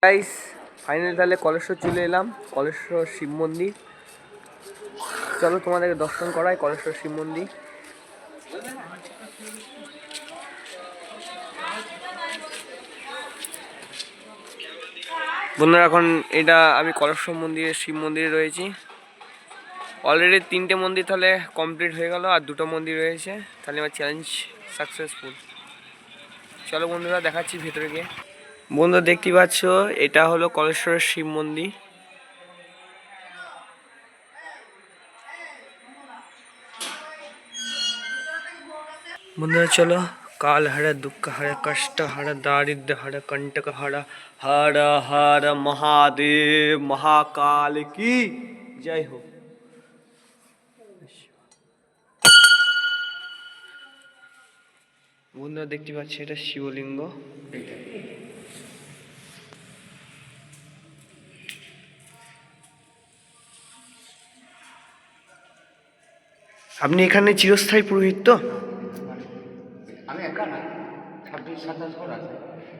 Guys finally তাহলে কলেশ্বর চলে এলাম। কলেশ্বর শিব মন্দির, চলো তোমাদেরকে দর্শন করাই কলেশ্বর শিব মন্দির। বন্ধুরা এখন এটা আমি কলেশ্বর মন্দিরে শিব মন্দিরে রয়েছি। অলরেডি 3টে মন্দির তাহলে কমপ্লিট হয়ে গেল, আর 2টো মন্দির রয়েছে, তাহলে আমার চ্যালেঞ্জ সাকসেসফুল। চলো বন্ধুরা দেখাচ্ছি ভেতরে গিয়ে। বন্ধুরা দেখতে পাচ্ছ এটা হলো কলেশ্বরের শিব মন্দির। বন্ধুরা চলো, কাল হরা দুঃখ হরা কষ্ট হরা দারিদ্র হরা কণ্টক হরা হর হর মহাদেব মহাকাল কি জয় হোক। বন্ধুরা দেখতে পাচ্ছি এটা শিবলিঙ্গ। আপনি এখানে চিরস্থায়ী পুরোহিত তো? আমি একা না, 26-27 ঘর আছে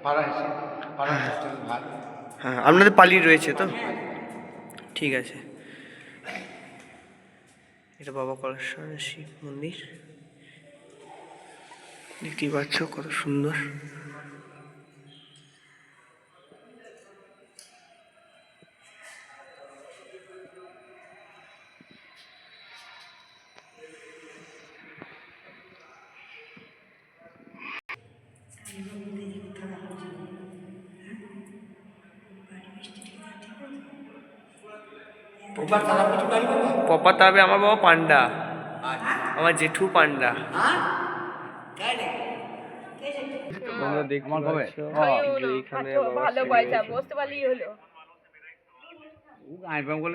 পাড়া এসে পাড়া সিস্টেম ভাগ। হ্যাঁ, আপনাদের পালি রয়েছে তো? ঠিক আছে। এটা বাবা কলেশ্বরের শিব মন্দির, দেখতেই পাচ্ছ কত সুন্দর। পপা তবে আমার বাবা পান্ডা, আমার জেঠু পান্ডা।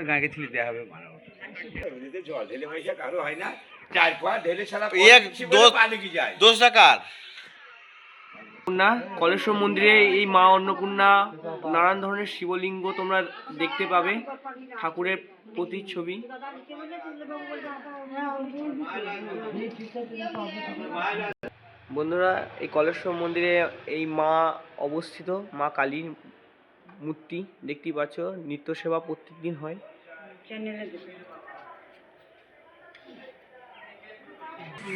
গাঁকে ছিলি দেওয়া হবে জল ঢেলে পয়সা কারো হয় না, ঢেলে সারা দোষ টাকার। কলেশ্বর মন্দিরে এই মা অন্নপূর্ণা নানান ধরনের শিবলিঙ্গ তোমরা দেখতে পাবে, ঠাকুরের প্রতিচ্ছবি। বন্ধুরা এই কলেশ্বর মন্দিরে এই মা অবস্থিত, মা কালীর মূর্তি দেখতেই পাচ্ছ। নিত্য সেবা প্রত্যেকদিন হয়।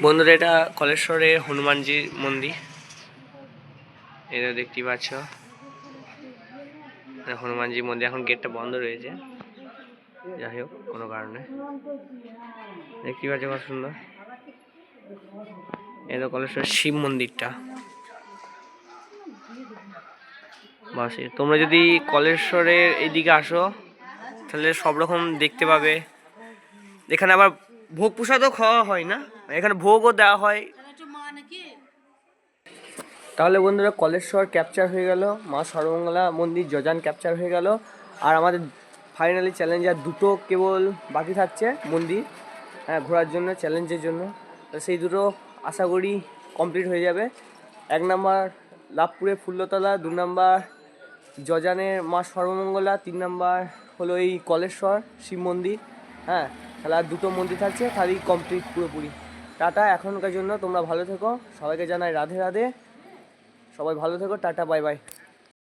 বন্ধুরা এটা কলেশ্বরের হনুমানজির মন্দির, এটা দেখতেই পাচ্ছ হনুমানজি মন্দির। এখন গেটটা বন্ধ রয়েছে, যাই হোক কোনো কারণে। দেখতেই পাচ্ছ কত সুন্দর। এটা কলেশ্বর শিব মন্দিরটা। বাস তোমরা যদি কলেশ্বরের এইদিকে আসো তাহলে সব রকম দেখতে পাবে। এখানে আবার ভোগ প্রসাদও খাওয়া হয়, না এখানে ভোগও দেওয়া হয়। তাহলে বন্ধুরা কলেশ্বর ক্যাপচার হয়ে গেল, মা সর্বমঙ্গলা মন্দির যজান ক্যাপচার হয়ে গেল, আর আমাদের ফাইনালি চ্যালেঞ্জার 2টো কেবল বাকি থাকছে মন্দির, হ্যাঁ, ঘোরার জন্য, চ্যালেঞ্জের জন্য। সেই 2টো আশা করি কমপ্লিট হয়ে যাবে। 1 নাম্বার লাভপুরে ফুল্লতলা, 2 নাম্বার যজানের মা সর্বমঙ্গলা, 3 নাম্বার হলো এই কলেশ্বর শিব মন্দির। হ্যাঁ, তাহলে আর 2টো মন্দির থাকছে, খালি কমপ্লিট পুরোপুরি। টাটা এখনকার জন্য, তোমরা ভালো থেকো, সবাইকে জানাই রাধে রাধে, সবাই ভালো থেকো, টাটা বাই বাই।